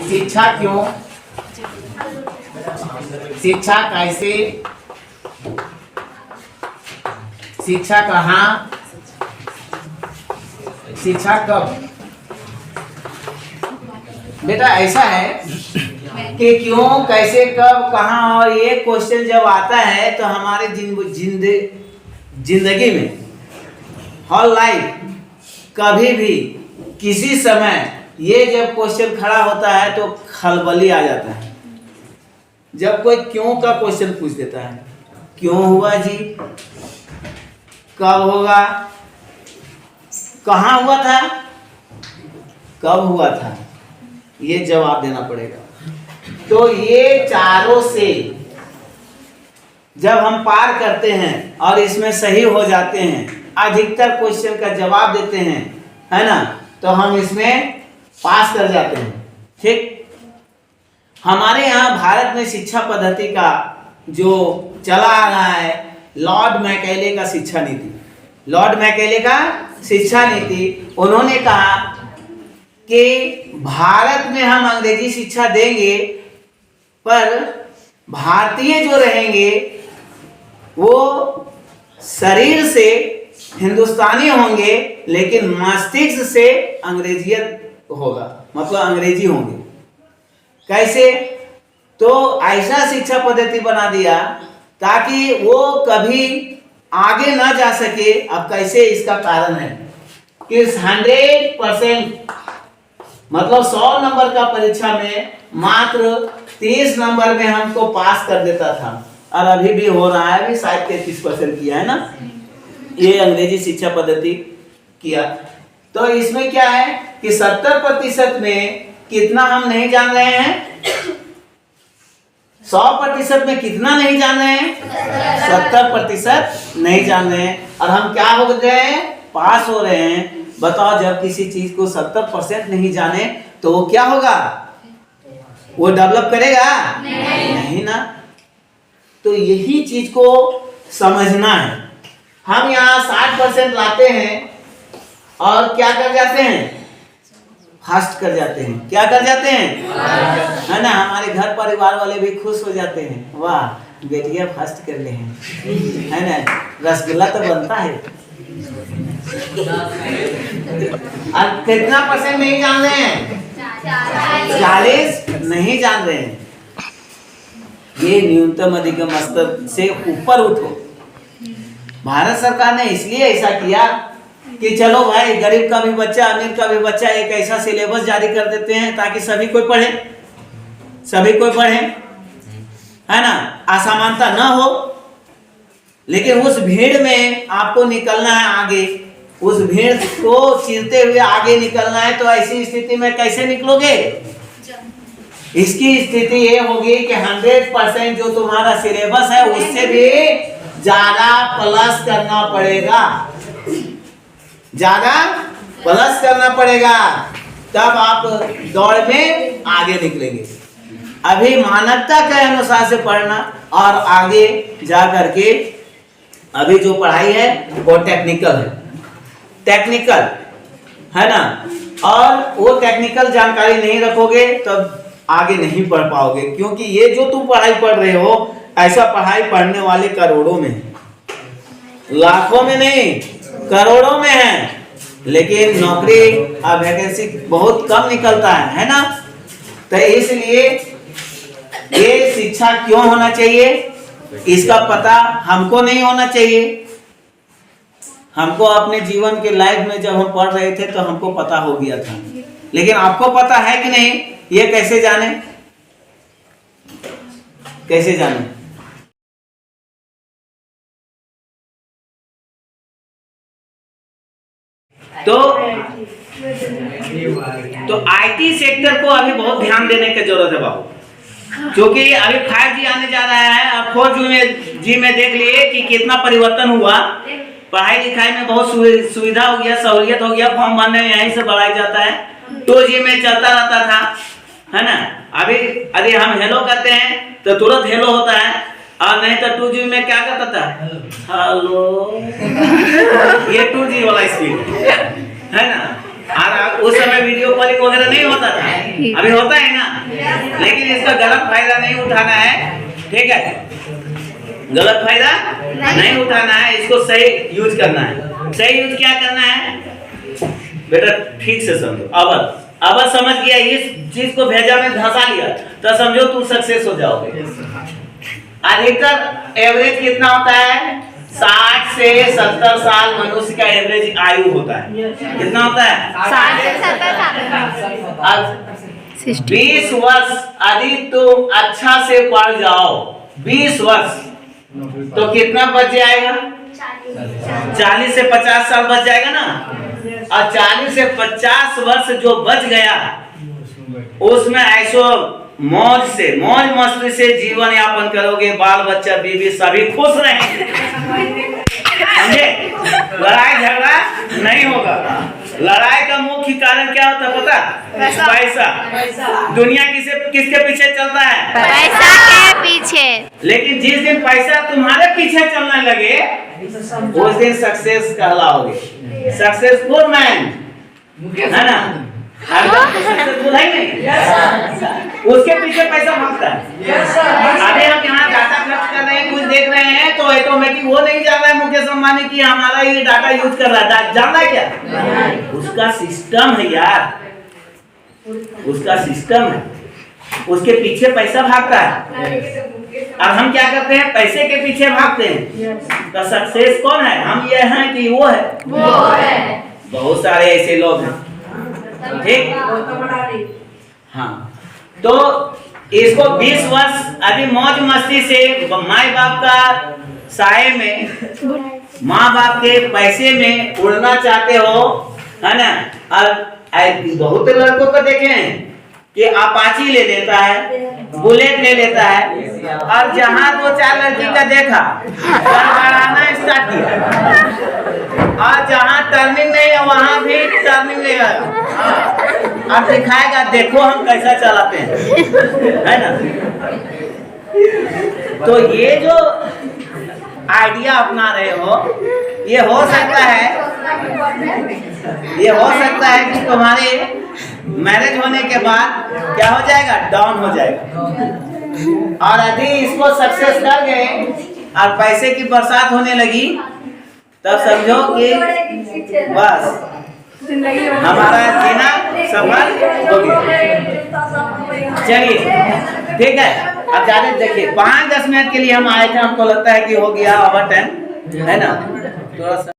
शिक्षा क्यों, शिक्षा कैसे, शिक्षा कहाँ, शिक्षा कब। बेटा ऐसा है कि क्यों, कैसे, कब, कहाँ, और ये क्वेश्चन जब आता है तो हमारे जिंदगी में हॉल लाइफ कभी भी किसी समय ये जब क्वेश्चन खड़ा होता है तो खलबली आ जाता है। जब कोई क्यों का क्वेश्चन पूछ देता है, क्यों हुआ जी, कब होगा, कहाँ हुआ था, कब हुआ था, ये जवाब देना पड़ेगा। तो ये चारों से जब हम पार करते हैं और इसमें सही हो जाते हैं, अधिकतर क्वेश्चन का जवाब देते हैं, है ना, तो हम इसमें पास कर जाते हैं। ठीक, हमारे यहाँ भारत में शिक्षा पद्धति का जो चला आ रहा है, लॉर्ड मैकेले का शिक्षा नीति, लॉर्ड मैकेले का शिक्षा नीति, उन्होंने कहा कि भारत में हम अंग्रेजी शिक्षा देंगे, पर भारतीय जो रहेंगे वो शरीर से हिंदुस्तानी होंगे लेकिन मस्तिष्क से अंग्रेजियत होगा, मतलब अंग्रेजी होंगे। कैसे? तो ऐसा शिक्षा पद्धति बना दिया ताकि वो कभी आगे ना जा सके। अब कैसे, इसका कारण है कि 100% मतलब 100 नंबर का परीक्षा में मात्र 30 नंबर में हमको पास कर देता था, और अभी भी हो रहा है, अभी शायद 33% किया है ना, ये अंग्रेजी शिक्षा पद्धति किया। तो इसमें क्या है कि 70% में कितना हम नहीं जान रहे हैं, 100% में कितना नहीं जान रहे हैं, 70% नहीं जान रहे हैं, और हम क्या हो गए हैं, पास हो रहे हैं। बताओ, जब किसी चीज को 70% नहीं जाने तो वो क्या होगा, वो डेवलप करेगा नहीं ना। तो यही चीज को समझना है। हम यहाँ 60% लाते हैं और क्या कर जाते हैं, फर्स्ट कर जाते हैं। क्या कर जाते हैं, है ना, हमारे घर परिवार वाले भी खुश हो जाते हैं, वाह बेटिया फर्स्ट कर ले हैं, है ना, रसगुल्ला तो बनता है। और कितना % नहीं जान रहे हैं, 40 नहीं जान रहे हैं। ये न्यूनतम अधिगम स्तर से ऊपर उठो। भारत सरकार ने इसलिए ऐसा किया कि चलो भाई, गरीब का भी बच्चा, अमीर का भी बच्चा, एक ऐसा सिलेबस जारी कर देते हैं ताकि सभी कोई पढ़े, सभी कोई पढ़े, है ना, असमानता ना हो। लेकिन उस भीड़ में आपको निकलना है आगे, उस भीड़ को चीरते हुए आगे निकलना है। तो ऐसी स्थिति में कैसे निकलोगे? इसकी स्थिति ये होगी कि 100% जो तुम्हारा सिलेबस है उससे भी ज्यादा प्लस करना पड़ेगा, ज्यादा प्लस करना पड़ेगा, तब आप दौड़ में आगे निकलेंगे। अभी मानवता के अनुसार से पढ़ना, और आगे जा करके अभी जो पढ़ाई है वो टेक्निकल है, टेक्निकल है ना, और वो टेक्निकल जानकारी नहीं रखोगे तब आगे नहीं पढ़ पाओगे। क्योंकि ये जो तुम पढ़ाई पढ़ रहे हो, ऐसा पढ़ाई पढ़ने वाले करोड़ों में है, लाखों में नहीं, करोड़ों में है, लेकिन नौकरी वैकेंसी बहुत कम निकलता है ना। तो इसलिए ये शिक्षा क्यों होना चाहिए, इसका पता हमको नहीं होना चाहिए। हमको अपने जीवन के लाइफ में जब हम पढ़ रहे थे तो हमको पता हो गया था, लेकिन आपको पता है कि नहीं, ये कैसे जाने, कैसे जाने? तो आईटी सेक्टर को अभी बहुत ध्यान देने की जरूरत है बाबू, क्योंकि अभी 5G आने जा रहा है। अब 4G में देख लिए कि कितना परिवर्तन हुआ, पढ़ाई लिखाई में बहुत सुविधा हो गया, सहूलियत हो गया, फॉर्म भरने में यहीं से बढ़ाया जाता है। 2G में चलता रहता था, है ना, अभी अरे हम हेलो करते हैं तो तुरंत हेलो होता है, और नहीं तो 2G में क्या करता था, हेलो ये 2G वाला स्पीड है ना। और उस समय वीडियो कॉलिंग वगैरह नहीं होता था, अभी होता है ना। लेकिन इसका गलत फायदा नहीं उठाना है, ठीक है, गलत फायदा नहीं उठाना है, इसको सही यूज करना है। सही यूज क्या करना है बेटा, ठीक से समझो। अब समझ गया, इस चीज को भेजा में धंसा लिया तो समझो तुम सक्सेस हो जाओगे। अधिकतर एवरेज कितना होता है? 60 से 70 साल मनुष्य का एवरेज आयु होता है। कितना होता है? 60 से 70 साल। 20 वर्ष यदि तुम अच्छा से पढ़ जाओ, 20 वर्ष तो कितना बच जाएगा? 40 से 50 साल बच जाएगा ना। और 40 से 50 वर्ष जो बच गया उसमें ऐसो मौज मस्ती से जीवन यापन करोगे, बाल बच्चा बीवी सभी खुश रहेंगे, समझे? लड़ाई झगड़ा नहीं होगा। लड़ाई का मुख्य कारण क्या होता है पता? पैसा। दुनिया किसके पीछे चलता है? पैसा के पीछे। लेकिन जिस दिन पैसा तुम्हारे पीछे चलने लगे उस दिन सक्सेस कहलाओगे। सक्सेसफुल मैन है ना, सक्सेसफुल है नहीं, उसके पीछे पैसा भागता है। अभी हम यहाँ डाटा खर्च कर रहे हैं, कुछ देख रहे हैं तो ऑटोमेटिक वो नहीं जान रहा है मुकेश अंबानी की हमारा ये डाटा यूज कर रहा है, जान रहा है क्या? उसका सिस्टम है यार, उसका सिस्टम है, उसके पीछे पैसा भागता है। और हम क्या करते हैं? पैसे के पीछे भागते हैं। तो सक्सेस कौन है? हम ये हैं कि वो है? वो है। बहुत सारे ऐसे लोग हैं, ठीक। हाँ, तो इसको 20 वर्ष अभी मौज मस्ती से माँ बाप का साए में, माँ बाप के पैसे में उड़ना चाहते हो, है ना। और बहुत लड़कों को देखें कि अपाची ले लेता है, बुलेट ले लेता है, और जहाँ 2-4 लड़की का देखा गड़बड़ाना स्टार्ट किया, और जहाँ टर्निंग नहीं है वहाँ भी टर्निंग लेगा और दिखाएगा देखो हम कैसा चलाते हैं, है ना। तो ये जो आइडिया अपना रहे हो, ये हो सकता है कि तुम्हारे मैरिज होने के बाद क्या हो जाएगा? डाउन हो जाएगा। और यदि इसको सक्सेस कर गए और पैसे की बरसात होने लगी तब समझो कि बस हमारा जीना सफल हो गया। चलिए ठीक है, अब ज्यादा देखिए 5-10 मिनट के लिए हम आए थे, हमको लगता है कि हो गया ओवर टाइम, है ना, थोड़ा सा